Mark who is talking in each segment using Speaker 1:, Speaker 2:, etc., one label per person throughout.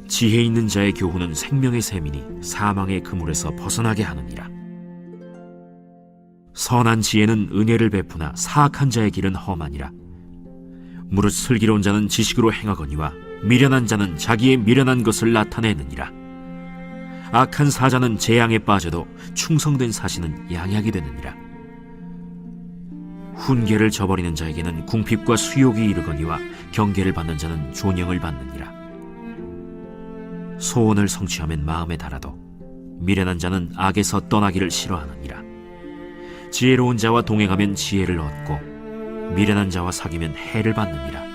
Speaker 1: 지혜 있는 자의 교훈은 생명의 샘이니 사망의 그물에서 벗어나게 하느니라. 선한 지혜는 은혜를 베푸나 사악한 자의 길은 험하니라. 무릇 슬기로운 자는 지식으로 행하거니와 미련한 자는 자기의 미련한 것을 나타내느니라. 악한 사자는 재앙에 빠져도 충성된 사신은 양약이 되느니라. 훈계를 저버리는 자에게는 궁핍과 수욕이 이르거니와 경계를 받는 자는 존영을 받느니라. 소원을 성취하면 마음에 달아도 미련한 자는 악에서 떠나기를 싫어하느니라. 지혜로운 자와 동행하면 지혜를 얻고 미련한 자와 사귀면 해를 받느니라.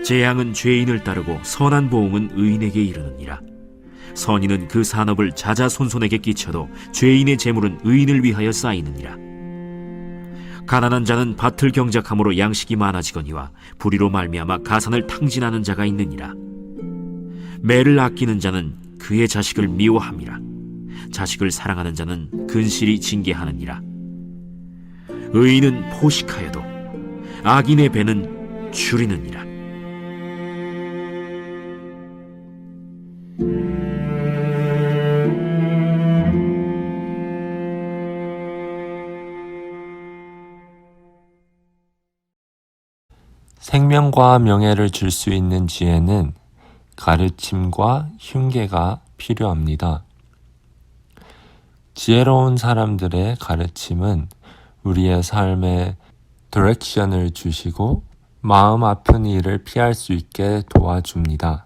Speaker 1: 재앙은 죄인을 따르고 선한 보응은 의인에게 이르느니라. 선인은 그 산업을 자자손손에게 끼쳐도 죄인의 재물은 의인을 위하여 쌓이느니라. 가난한 자는 밭을 경작함으로 양식이 많아지거니와 불의로 말미암아 가산을 탕진하는 자가 있느니라. 매를 아끼는 자는 그의 자식을 미워함이라. 자식을 사랑하는 자는 근실이 징계하느니라. 의인은 포식하여도 악인의 배는 줄이느니라.
Speaker 2: 생명과 명예를 줄 수 있는 지혜는 가르침과 흉계가 필요합니다. 지혜로운 사람들의 가르침은 우리의 삶에 디렉션을 주시고 마음 아픈 일을 피할 수 있게 도와줍니다.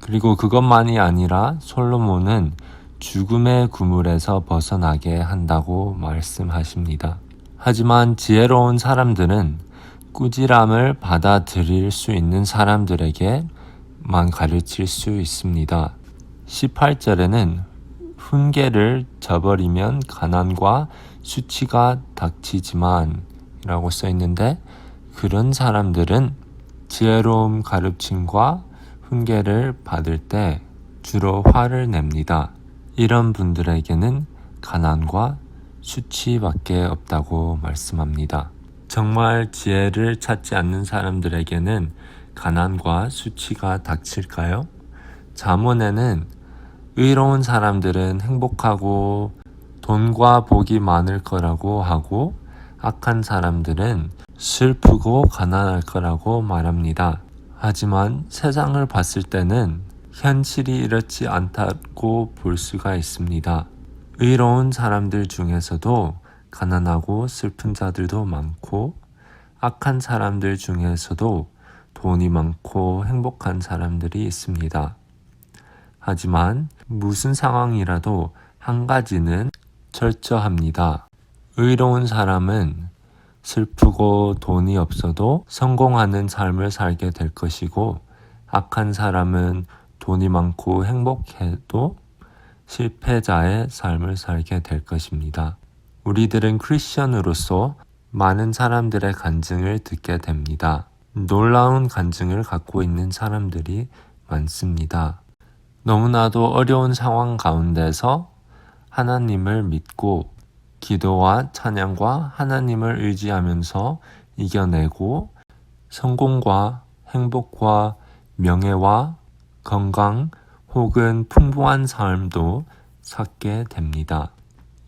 Speaker 2: 그리고 그것만이 아니라 솔로몬은 죽음의 그물에서 벗어나게 한다고 말씀하십니다. 하지만 지혜로운 사람들은 꾸지람을 받아들일 수 있는 사람들에게만 가르칠 수 있습니다. 18절에는 훈계를 저버리면 가난과 수치가 닥치지만 이라고 써 있는데, 그런 사람들은 지혜로운 가르침과 훈계를 받을 때 주로 화를 냅니다. 이런 분들에게는 가난과 수치밖에 없다고 말씀합니다. 정말 지혜를 찾지 않는 사람들에게는 가난과 수치가 닥칠까요? 잠언에는 의로운 사람들은 행복하고 돈과 복이 많을 거라고 하고 악한 사람들은 슬프고 가난할 거라고 말합니다. 하지만 세상을 봤을 때는 현실이 이렇지 않다고 볼 수가 있습니다. 의로운 사람들 중에서도 가난하고 슬픈 자들도 많고, 악한 사람들 중에서도 돈이 많고 행복한 사람들이 있습니다. 하지만 무슨 상황이라도 한 가지는 철저합니다. 의로운 사람은 슬프고 돈이 없어도 성공하는 삶을 살게 될 것이고, 악한 사람은 돈이 많고 행복해도 실패자의 삶을 살게 될 것입니다. 우리들은 크리스천으로서 많은 사람들의 간증을 듣게 됩니다. 놀라운 간증을 갖고 있는 사람들이 많습니다. 너무나도 어려운 상황 가운데서 하나님을 믿고 기도와 찬양과 하나님을 의지하면서 이겨내고 성공과 행복과 명예와 건강 혹은 풍부한 삶도 찾게 됩니다.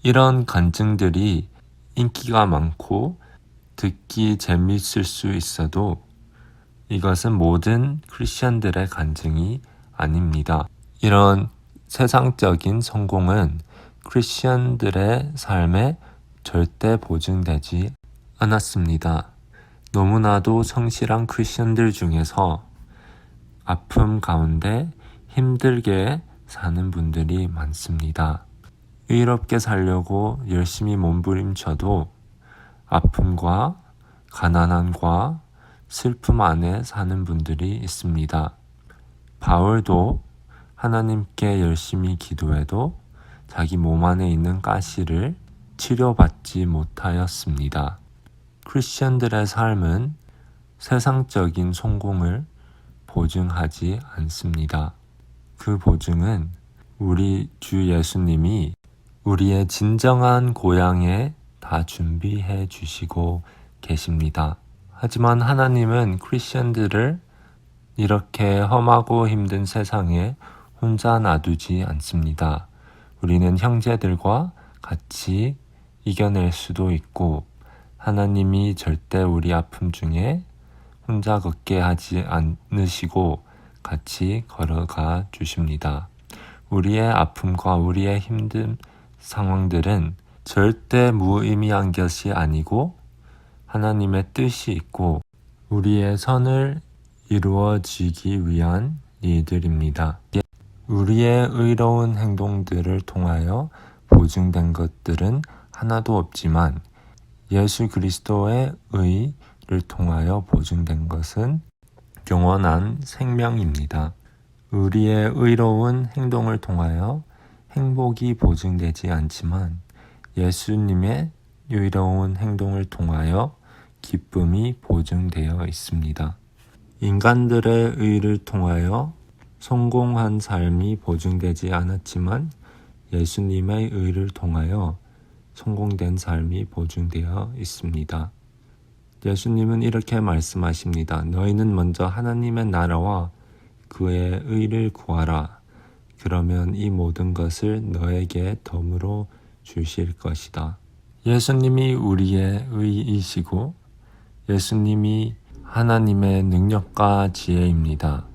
Speaker 2: 이런 간증들이 인기가 많고 듣기 재미있을 수 있어도 이것은 모든 크리스천들의 간증이 아닙니다. 이런 세상적인 성공은 크리스천들의 삶에 절대 보증되지 않았습니다. 너무나도 성실한 크리스천들 중에서 아픔 가운데 힘들게 사는 분들이 많습니다. 의롭게 살려고 열심히 몸부림쳐도 아픔과 가난함과 슬픔 안에 사는 분들이 있습니다. 바울도 하나님께 열심히 기도해도 자기 몸 안에 있는 가시를 치료받지 못하였습니다. 크리스천들의 삶은 세상적인 성공을 보증하지 않습니다. 그 보증은 우리 주 예수님이 우리의 진정한 고향에 다 준비해 주시고 계십니다. 하지만 하나님은 크리스천들을 이렇게 험하고 힘든 세상에 혼자 놔두지 않습니다. 우리는 형제들과 같이 이겨낼 수도 있고 하나님이 절대 우리 아픔 중에 혼자 걷게 하지 않으시고 같이 걸어가 주십니다. 우리의 아픔과 우리의 힘든 상황들은 절대 무의미한 것이 아니고 하나님의 뜻이 있고 우리의 선을 이루어지기 위한 일들입니다. 우리의 의로운 행동들을 통하여 보증된 것들은 하나도 없지만 예수 그리스도의 의를 통하여 보증된 것은 영원한 생명입니다. 우리의 의로운 행동을 통하여 행복이 보증되지 않지만 예수님의 의로운 행동을 통하여 기쁨이 보증되어 있습니다. 인간들의 의를 통하여 성공한 삶이 보증되지 않았지만 예수님의 의를 통하여 성공된 삶이 보증되어 있습니다. 예수님은 이렇게 말씀하십니다. 너희는 먼저 하나님의 나라와 그의 의를 구하라. 그러면 이 모든 것을 너에게 덤으로 주실 것이다. 예수님이 우리의 의이시고 예수님이 하나님의 능력과 지혜입니다.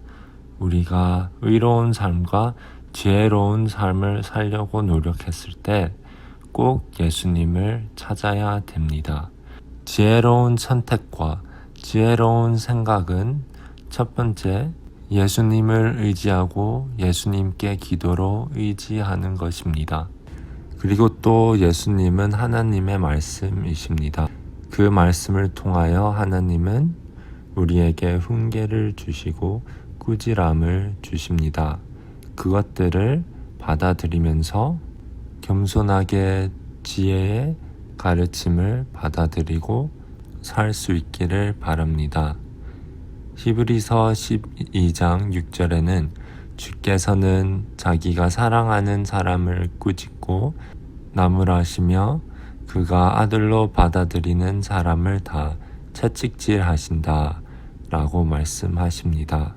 Speaker 2: 우리가 의로운 삶과 지혜로운 삶을 살려고 노력했을 때 꼭 예수님을 찾아야 됩니다. 지혜로운 선택과 지혜로운 생각은 첫 번째, 예수님을 의지하고 예수님께 기도로 의지하는 것입니다. 그리고 또 예수님은 하나님의 말씀이십니다. 그 말씀을 통하여 하나님은 우리에게 훈계를 주시고 꾸지람을 주십니다. 그것들을 받아들이면서 겸손하게 지혜의 가르침을 받아들이고 살 수 있기를 바랍니다. 히브리서 12장 6절에는 주께서는 자기가 사랑하는 사람을 꾸짖고 나무라시며 그가 아들로 받아들이는 사람을 다 채찍질하신다 라고 말씀하십니다.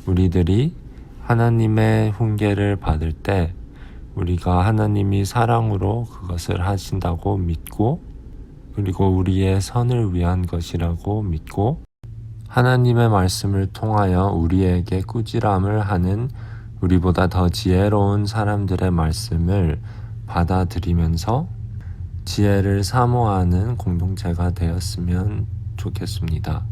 Speaker 2: 우리들이 하나님의 훈계를 받을 때 우리가 하나님이 사랑으로 그것을 하신다고 믿고 그리고 우리의 선을 위한 것이라고 믿고 하나님의 말씀을 통하여 우리에게 꾸지람을 하는 우리보다 더 지혜로운 사람들의 말씀을 받아들이면서 지혜를 사모하는 공동체가 되었으면 좋겠습니다.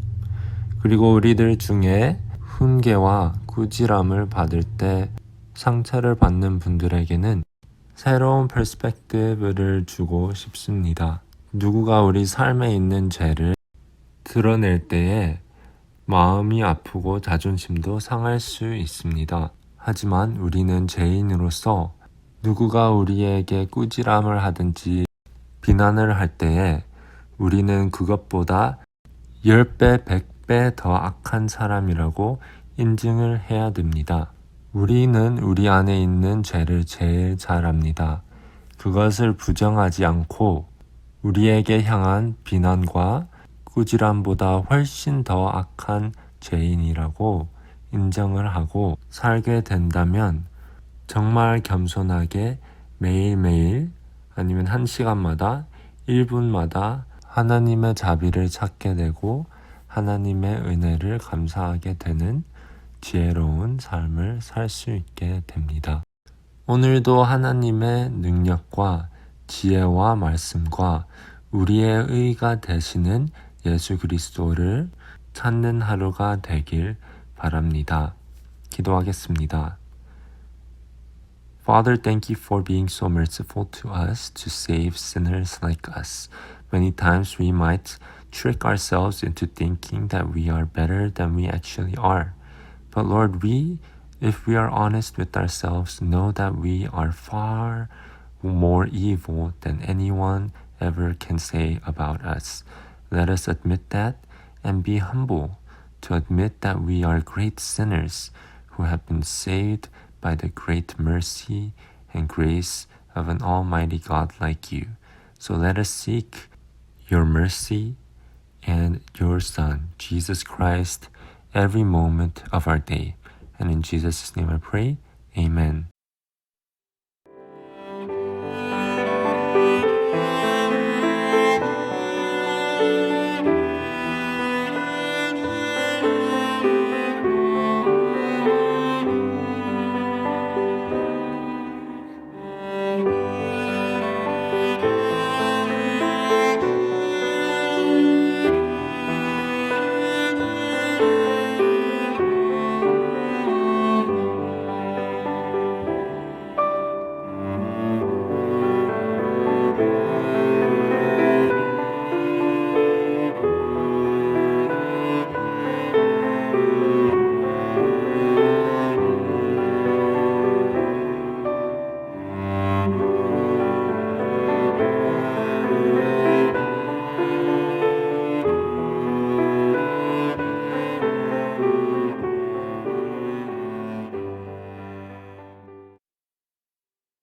Speaker 2: 그리고 우리들 중에 훈계와 꾸지람을 받을 때 상처를 받는 분들에게는 새로운 퍼스펙티브를 주고 싶습니다. 누구가 우리 삶에 있는 죄를 드러낼 때에 마음이 아프고 자존심도 상할 수 있습니다. 하지만 우리는 죄인으로서 누구가 우리에게 꾸지람을 하든지 비난을 할 때에 우리는 그것보다 10배, 100배 더 악한 사람이라고 인증을 해야 됩니다. 우리는 우리 안에 있는 죄를 제일 잘 압니다. 그것을 부정하지 않고 우리에게 향한 비난과 꾸지람보다 훨씬 더 악한 죄인이라고 인정을 하고 살게 된다면 정말 겸손하게 매일매일 아니면 1시간마다 1분마다 하나님의 자비를 찾게 되고 하나님의 은혜를 감사하게 되는 지혜로운 삶을 살 수 있게 됩니다. 오늘도 하나님의 능력과 지혜와 말씀과 우리의 의가 되시는 예수 그리스도를 찾는 하루가 되길 바랍니다. 기도하겠습니다. Father, thank you for being so merciful to us to save sinners like us. Many times we might trick ourselves into thinking that we are better than we actually are. But Lord, if we are honest with ourselves, know that we are far more evil than anyone ever can say about us. Let us admit that and be humble to admit that we are great sinners who have been saved by the great mercy and grace of an almighty God like you. So let us seek your mercy and your Son, Jesus Christ, every moment of our day. And in Jesus' name I pray, Amen.